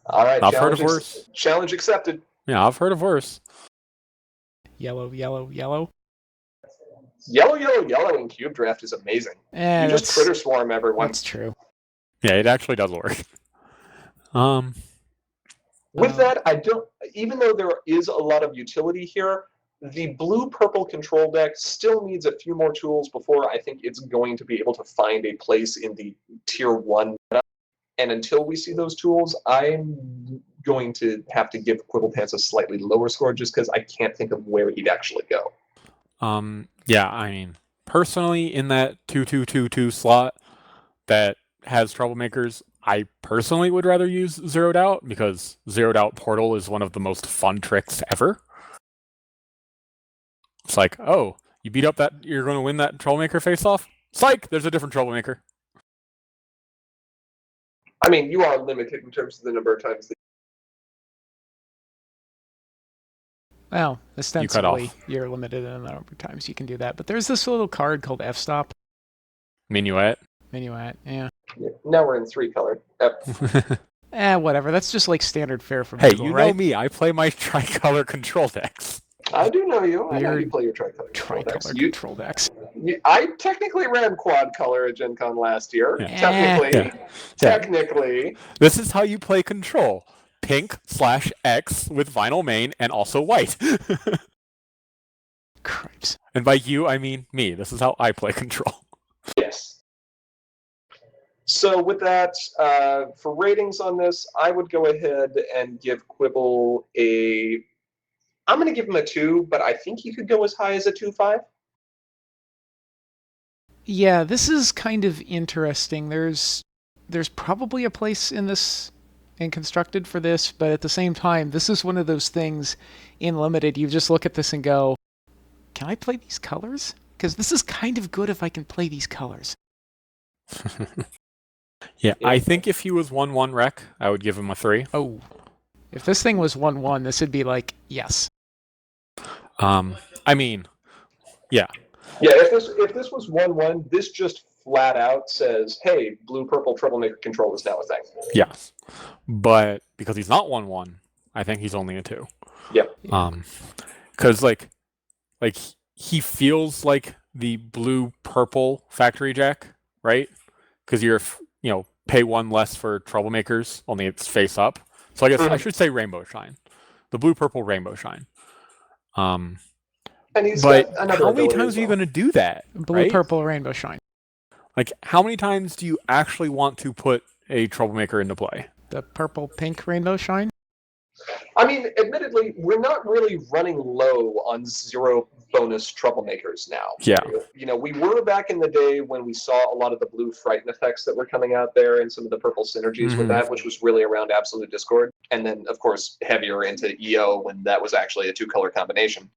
All right. I've heard of worse. Challenge accepted. Yeah, I've heard of worse. Yellow, yellow, yellow. Yellow in cube draft is amazing. You just critter swarm everyone. That's true. Yeah, it actually does work. With that, even though there is a lot of utility here, the blue-purple control deck still needs a few more tools before I think it's going to be able to find a place in the tier 1 meta. And until we see those tools, I'm going to have to give Quibble Pants a slightly lower score just because I can't think of where he'd actually go. Yeah, I mean, personally, in that 2/2/2/2 slot that has troublemakers, I personally would rather use Zeroed Out because Zeroed Out Portal is one of the most fun tricks ever. It's like, oh, you beat up that, you're going to win that troublemaker face-off? Psych! There's a different troublemaker. I mean, you are limited in terms of the number of times that. Well, ostensibly, you're limited in the number of times you can do that. But there's this little card called F-Stop. Minuet. Minuet, yeah. Now we're in 3-color. Whatever. That's just like standard fare from Hey, Google, you right? know me. I play my tricolor control decks. I do know you. I know you Weird play your tricolor control decks. tricolor control decks. I technically ran quad color at Gen Con last year. Yeah. Technically. Yeah. Technically. This is how you play control. Pink/X with vinyl main and also white. Cripes. And by you, I mean me. This is how I play control. Yes. So with that, for ratings on this, I would go ahead and give Quibble a... I'm going to give him a 2, but I think he could go as high as a 2.5. Yeah, this is kind of interesting. There's probably a place in this in constructed for this, but at the same time, this is one of those things in limited. You just look at this and go, "Can I play these colors? Because this is kind of good if I can play these colors." Yeah, I think if he was 1/1 rec, I would give him a 3. Oh, if this thing was 1/1, this would be like yes. I mean, yeah. Yeah, if this was 1/1, this just flat out says, hey, blue-purple troublemaker control is now a thing. Yes. But because he's not 1/1, I think he's only a 2. Yep. Because like he feels like the blue-purple factory jack, right? Because you're pay 1 less for troublemakers, only it's face up. So I guess I should say rainbow shine, the blue-purple rainbow shine. And he's But got another how many ability times as are you well. going to do that? Blue, right? purple, rainbow shine. Like, how many times do you actually want to put a troublemaker into play? The purple, pink, rainbow shine. I mean, admittedly, we're not really running low on 0 bonus troublemakers now. Yeah. We were back in the day when we saw a lot of the blue frighten effects that were coming out there and some of the purple synergies with that, which was really around Absolute Discord. And then, of course, heavier into EO when that was actually a 2-color combination.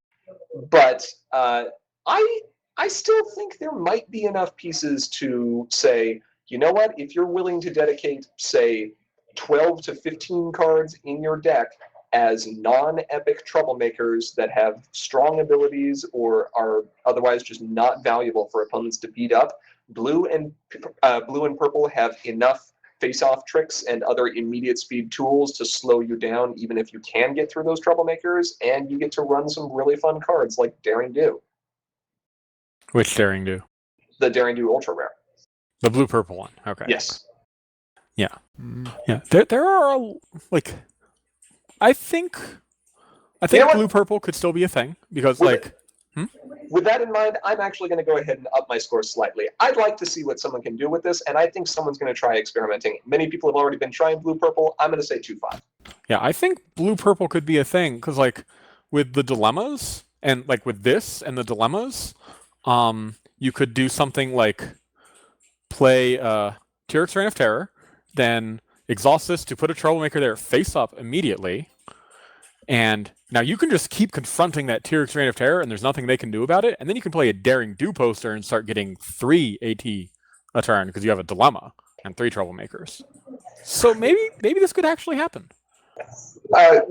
But I still think there might be enough pieces to say, you know what, if you're willing to dedicate, say, 12 to 15 cards in your deck as non-epic troublemakers that have strong abilities or are otherwise just not valuable for opponents to beat up, blue and purple have enough face-off tricks and other immediate speed tools to slow you down even if you can get through those troublemakers, and you get to run some really fun cards like Daring Do. Which Daring Do? The Daring Do Ultra Rare. The blue-purple one. Okay. Yes. Yeah. Yeah. There are like, I think blue-purple could still be a thing because With that in mind, I'm actually going to go ahead and up my score slightly. I'd like to see what someone can do with this, and I think someone's going to try experimenting. Many people have already been trying blue-purple. I'm going to say 2.5. Yeah, I think blue-purple could be a thing because with the dilemmas and with this and the dilemmas, you could do something like play Tyric's Reign of Terror, then exhaust this to put a troublemaker there face up immediately, and now you can just keep confronting that Tyric's Reign of Terror, and there's nothing they can do about it. And then you can play a Daring Do poster and start getting 3 AT a turn because you have a dilemma and 3 troublemakers. So maybe this could actually happen.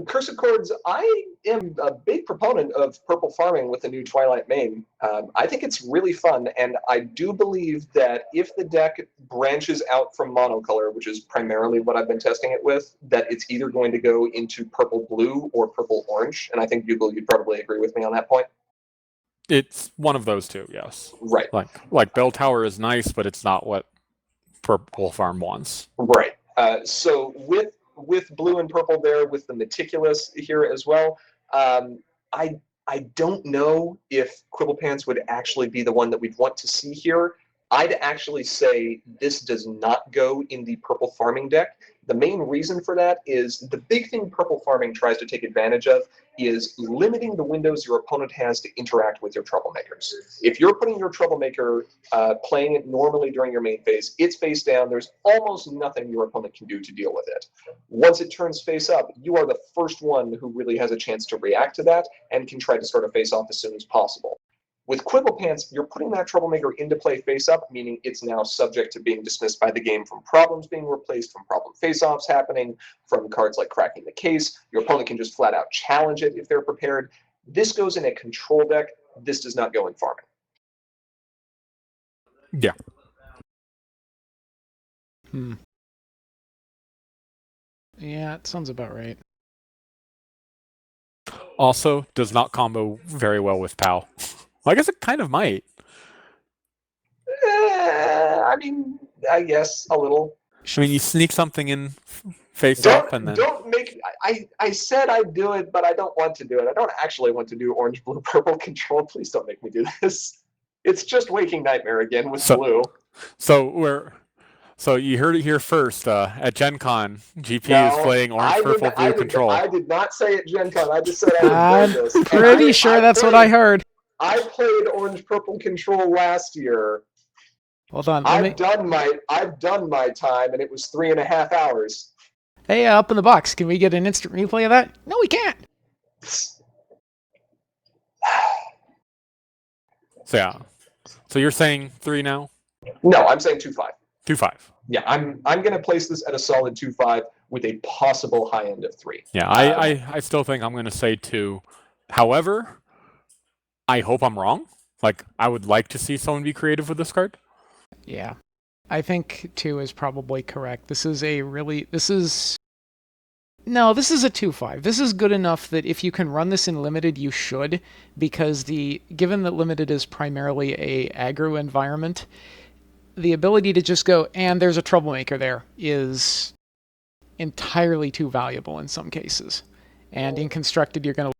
Cursed Chords, I am a big proponent of purple farming with the new Twilight main. I think it's really fun, and I do believe that if the deck branches out from monocolor, which is primarily what I've been testing it with, that it's either going to go into purple-blue or purple-orange, and I think Bugle, you'd probably agree with me on that point. It's one of those two, yes. Right. Like Bell Tower is nice, but it's not what Purple Farm wants. Right. So with blue and purple there, with the Meticulous here as well, I don't know if Quibble Pants would actually be the one that we'd want to see here. I'd actually say this does not go in the purple farming deck. The main reason for that is the big thing purple farming tries to take advantage of is limiting the windows your opponent has to interact with your troublemakers. If you're putting your troublemaker, playing it normally during your main phase, it's face down, there's almost nothing your opponent can do to deal with it. Once it turns face up, you are the first one who really has a chance to react to that and can try to start a face off as soon as possible. With Quibble Pants, you're putting that troublemaker into play face-up, meaning it's now subject to being dismissed by the game from problems being replaced, from problem face-offs happening, from cards like Cracking the Case. Your opponent can just flat out challenge it if they're prepared. This goes in a control deck. This does not go in farming. Yeah. Yeah, it sounds about right. Also, does not combo very well with POW. Well, I guess it kind of might. I mean, I guess a little. I mean, you sneak something in face up and then... Don't make. I said I'd do it, but I don't want to do it. I don't actually want to do orange, blue, purple control. Please don't make me do this. It's just Waking Nightmare again with blue. So you heard it here first. At Gen Con, GP is playing orange, purple, blue control. I did not say it Gen Con. I just said I would do this. Pretty sure that's what I heard. I played orange, purple control last year. Hold on. I've done my time, and it was 3.5 hours. Hey, up in the box, can we get an instant replay of that? No, we can't. So yeah. So you're saying 3 now? No, I'm saying 2-5. 2-5. Yeah, I'm going to place this at a solid 2-5 with a possible high end of 3. Yeah, I still think I'm going to say 2. However, I hope I'm wrong. Like, I would like to see someone be creative with this card. Yeah. I think 2 is probably correct. This is a 2-5. This is good enough that if you can run this in limited, you should, because given that limited is primarily a aggro environment, the ability to just go, and there's a troublemaker there, is entirely too valuable in some cases. And in constructed, you're going to...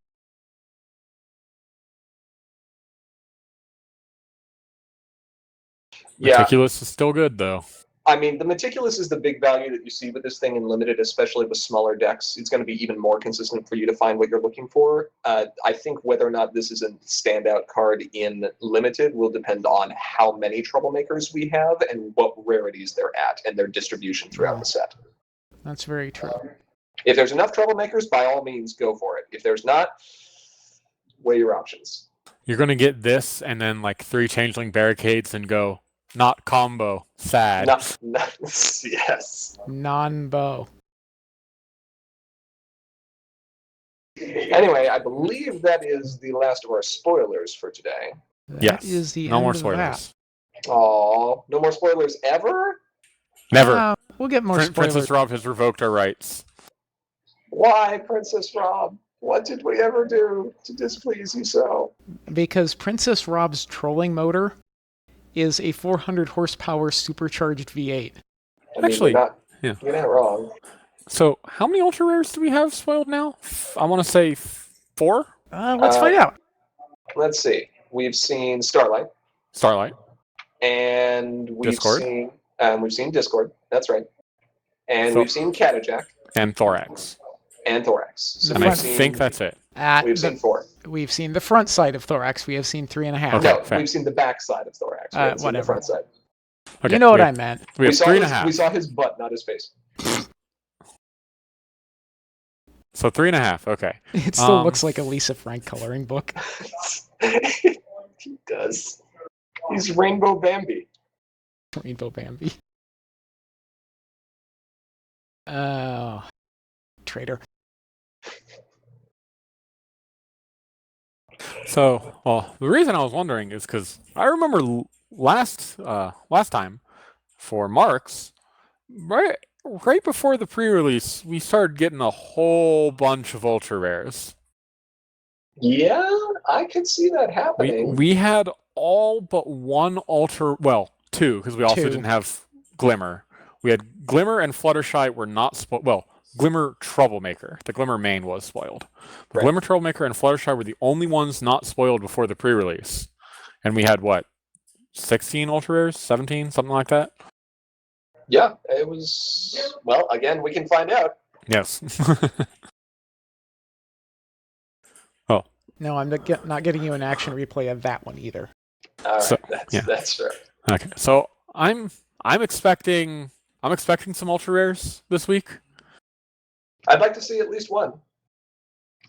Meticulous is still good, though. I mean, the Meticulous is the big value that you see with this thing in limited, especially with smaller decks. It's going to be even more consistent for you to find what you're looking for. I think whether or not this is a standout card in limited will depend on how many troublemakers we have and what rarities they're at and their distribution throughout the set. That's very true. If there's enough troublemakers, by all means, go for it. If there's not, weigh your options. You're going to get this and then like 3 Changeling Barricades and go, not combo. Sad. Yes. Non-bow. Anyway, I believe that is the last of our spoilers for today. That is the no end more of spoilers. that. Aw, no more spoilers ever? Never. We'll get more spoilers. Princess Rob has revoked our rights. Why, Princess Rob? What did we ever do to displease you so? Because Princess Rob's trolling motor is a 400 horsepower supercharged V8. Actually, you're not wrong. So, how many ultra rares do we have spoiled now? I want to say 4? Let's find out. Let's see. We've seen Starlight. And we've seen Discord. That's right. And we've seen Catajack. And Thorax. So and I think that's it. We've seen 4. We've seen the front side of Thorax. We have seen 3.5. Okay, no, we've seen the back side of Thorax. We haven't seen the front side. Okay, you know what I meant. We have 3.5. We saw his butt, not his face. So 3.5. Okay. It still looks like a Lisa Frank coloring book. He does. He's Rainbow Bambi. Rainbow Bambi. Oh, traitor. So, well, the reason I was wondering is because I remember last time for Marks, right before the pre-release, we started getting a whole bunch of ultra rares. Yeah, I could see that happening. We had all but one well, 2, because we also didn't have Glimmer. We had Glimmer and Fluttershy were not spoiled. Well, Glimmer Troublemaker. The Glimmer main was spoiled. The Glimmer Troublemaker and Fluttershy were the only ones not spoiled before the pre-release. And we had, 16 ultra rares? 17? Something like that? Yeah, it was... Well, again, we can find out. Yes. No, I'm not getting you an action replay of that one either. All right, that's fair. Okay, so I'm expecting some ultra rares this week. I'd like to see at least 1,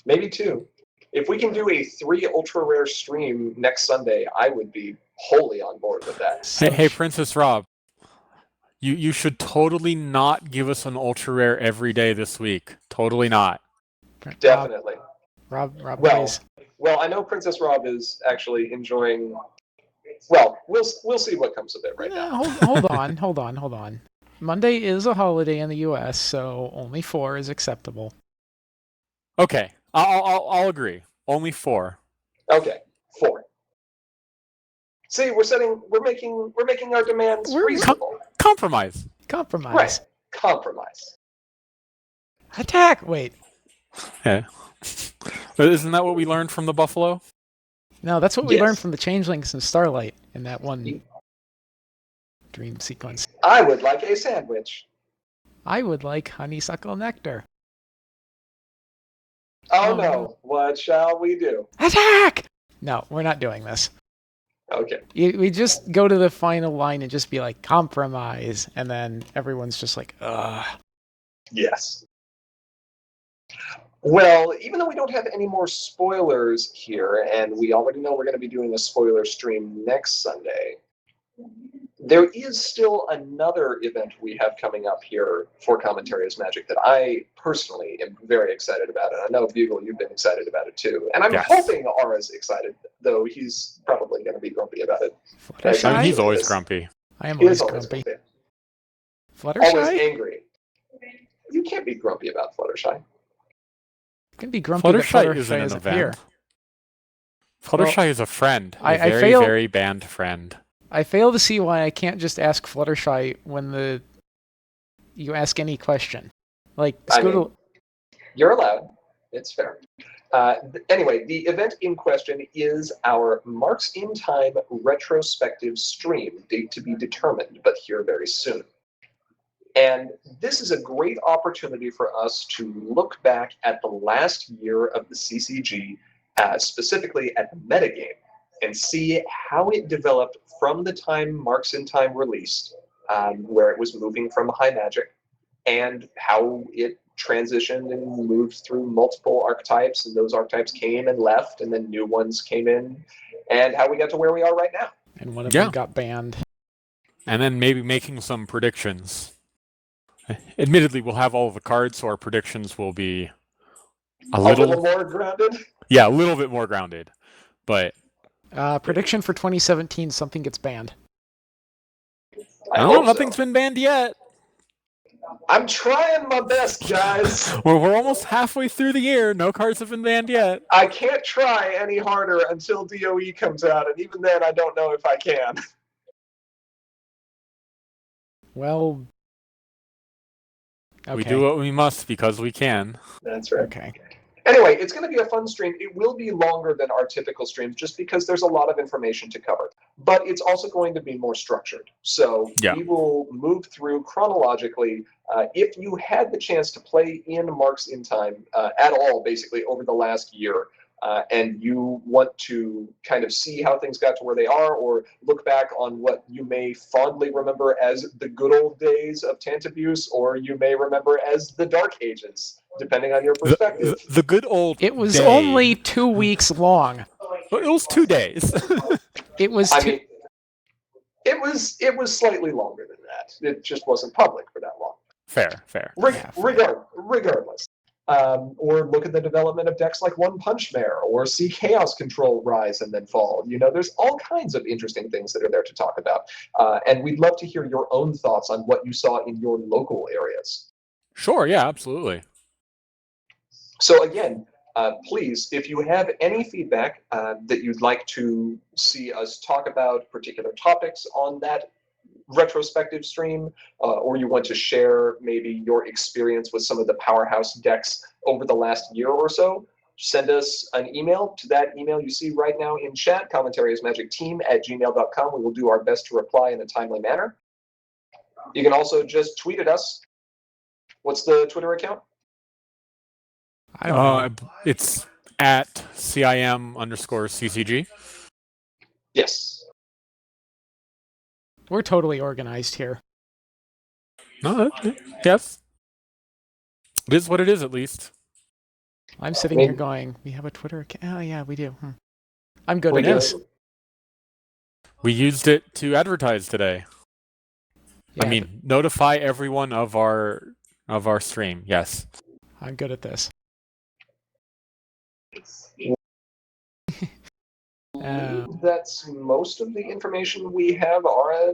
maybe 2. If we can do a 3 ultra rare stream next Sunday, I would be wholly on board with that. Hey, Princess Rob, you should totally not give us an ultra rare every day this week. Totally not. Definitely. Rob, please. Well, I know Princess Rob is actually enjoying. Well, we'll see what comes of it right now. Hold on. Monday is a holiday in the U.S., so only 4 is acceptable. Okay, I'll agree. Only 4. Okay, 4. See, we're making our demands We're reasonable. Compromise. compromise. Right. Compromise. Attack! Wait. Yeah. But isn't that what we learned from the buffalo? No, that's what we Yes. learned from the changelings and Starlight in that one dream sequence. I would like a sandwich. I would like honeysuckle nectar. Oh Oh, no. no. What shall we do? Attack! No, we're not doing this. Okay. We just go to the final line and just be like, compromise. And then everyone's just like, ugh. Yes. Well, even though we don't have any more spoilers here, and we already know we're going to be doing a spoiler stream next Sunday, there is still another event we have coming up here for Commentary is Magic that I personally am very excited about, and I know, Bugle, you've been excited about it too. And I'm Yes. hoping Aura's excited, though he's probably going to be grumpy about it. Fluttershy? I mean, he's always Yes. grumpy. I am He always is always grumpy. grumpy. Fluttershy? Always angry. You can't be grumpy about Fluttershy. You can be grumpy that Fluttershy isn't an isn't event. here. Fluttershy is a friend. I A very, fail- very banned friend. I fail to see why I can't just ask Fluttershy when you ask any question. Like, I Scoodle... mean, you're allowed. It's fair. Anyway, the event in question is our Marks in Time retrospective stream, date to be determined, but here very soon. And this is a great opportunity for us to look back at the last year of the CCG, specifically at the metagame, and see how it developed from the time Marks in Time released, where it was moving from high magic, and how it transitioned and moved through multiple archetypes, and those archetypes came and left, and then new ones came in, and how we got to where we are right now. And one of them got banned. And then maybe making some predictions. Admittedly, we'll have all of the cards, so our predictions will be a little more grounded. Yeah, a little bit more grounded. But Prediction for 2017, something gets banned. I no, hope nothing's so. been banned yet. I'm trying my best, guys. We're almost halfway through the year. No cards have been banned yet. I can't try any harder until DOE comes out, and even then, I don't know if I can. Well... Okay. We do what we must because we can. That's right. Okay. Anyway, it's going to be a fun stream. It will be longer than our typical streams just because there's a lot of information to cover. But it's also going to be more structured. So we will move through chronologically. If you had the chance to play in Marks in Time at all, basically, over the last year, and you want to kind of see how things got to where they are, or look back on what you may fondly remember as the good old days of Tantabuse, or you may remember as the Dark Ages, depending on your perspective. The good old It was day. only 2 weeks long. Well, it was 2 days. It was I mean, it was slightly longer than that. It just wasn't public for that long. Fair. Regardless. Or look at the development of decks like One Punch Mare, or see Chaos Control rise and then fall. You know, there's all kinds of interesting things that are there to talk about. And we'd love to hear your own thoughts on what you saw in your local areas. Sure, yeah, absolutely. So again, please, if you have any feedback that you'd like to see us talk about particular topics on that retrospective stream, or you want to share maybe your experience with some of the powerhouse decks over the last year or so, send us an email to that email you see right now in chat, commentariesmagicteam@gmail.com. We will do our best to reply in a timely manner. You can also just tweet at us. What's the Twitter account? I don't know. It's at CIM_CCG. Yes. We're totally organized here. No, yes. It is what it is, at least. I'm sitting here going, we have a Twitter account? Oh, yeah, we do. I'm good We at do. this. We used it to advertise today. Yeah, I mean, notify everyone of our stream. Yes. I'm good at this. That's most of the information we have. Aura,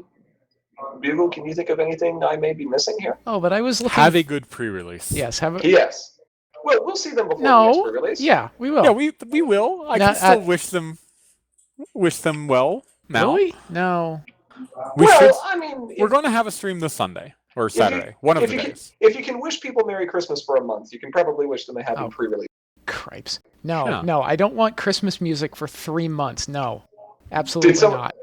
Bugle, can you think of anything I may be missing here? Oh, but I was looking. Have a good pre-release. Yes, have a. Yes. Well, we'll see them before the No. next release. Yeah, we will. Yeah, we will. I No, can still wish them well now. Really? No. We well, should. I mean, We're going to have a stream this Sunday or Saturday, one of the days. If you can wish people Merry Christmas for a month, you can probably wish them a happy Oh. pre-release. Cripes. No, Yeah. no, I don't want Christmas music for 3 months. No. Absolutely not.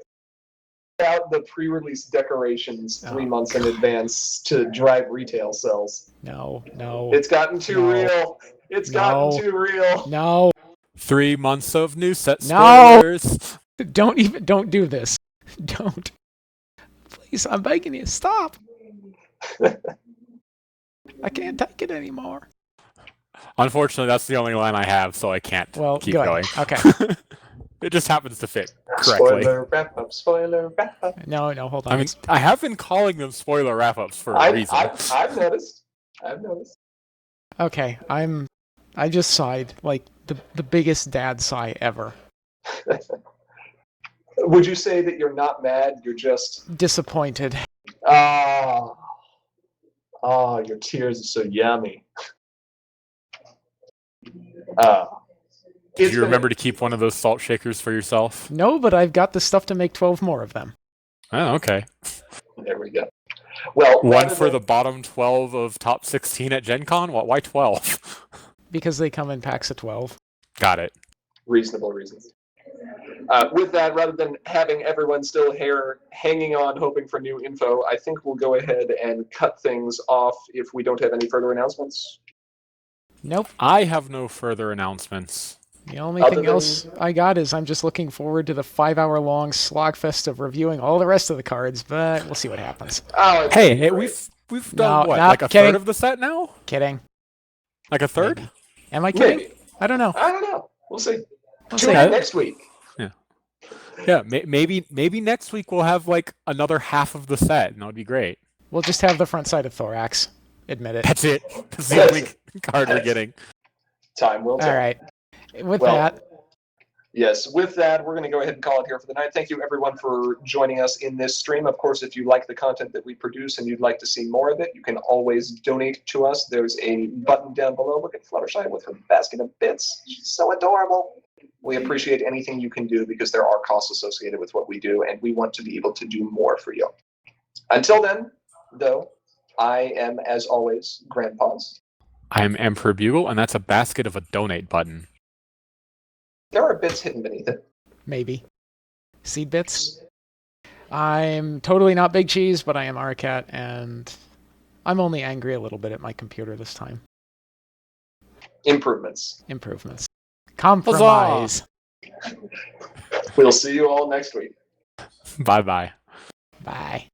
Out the pre-release decorations 3 Oh, months in advance to drive retail sales. No, no. It's gotten too No. real. It's gotten too real. No. 3 months of new set No. spoilers. Don't do this. Don't. Please, I'm begging you, stop. I can't take it anymore. Unfortunately, that's the only line I have, so I can't Well, keep good. going. Okay. It just happens to fit correctly. Spoiler wrap-up, spoiler wrap-up. No, hold on. I mean, I have been calling them spoiler wrap-ups for a reason. I've noticed. Okay, I just sighed like the biggest dad sigh ever. Would you say that you're not mad? You're just Disappointed. oh, your tears are so yummy. Did you remember to keep one of those salt shakers for yourself? No, but I've got the stuff to make 12 more of them. Oh, okay. There we go. Well, One for the bottom 12 of top 16 at Gen Con? Why 12? Because they come in packs of 12. Got it. Reasonable reasons. With that, rather than having everyone still hanging on, hoping for new info, I think we'll go ahead and cut things off if we don't have any further announcements. Nope. I have no further announcements. The only Other thing than- else I got is I'm just looking forward to the 5-hour-long slogfest of reviewing all the rest of the cards, but we'll see what happens. Oh, it's Hey, great. we've done No, what? not Like a kidding. third of the set now? Kidding. Like a third? Maybe. Am I kidding? Maybe. I don't know. I don't know. We'll see. We'll Tune see. in next week. Yeah, maybe next week we'll have like another half of the set, and that would be great. We'll just have the front side of Thorax. Admit it. That's it. That's the only card we're getting. Time will tell. All right. With Well, that, Yes, with that, we're going to go ahead and call it here for the night. Thank you, everyone, for joining us in this stream. Of course, if you like the content that we produce and you'd like to see more of it, you can always donate to us. There's a button down below. Look at Fluttershy with her basket of bits. She's so adorable. We appreciate anything you can do because there are costs associated with what we do, and we want to be able to do more for you. Until then, though, I am, as always, Grandpa's. I'm Emperor Bugle, and that's a basket of a donate button. There are bits hidden beneath it. maybe. Seed bits. I'm totally not Big Cheese, but I am Arcat, and I'm only angry a little bit at my computer this time. Improvements. Improvements. Compromise. We'll see you all next week. Bye-bye. Bye.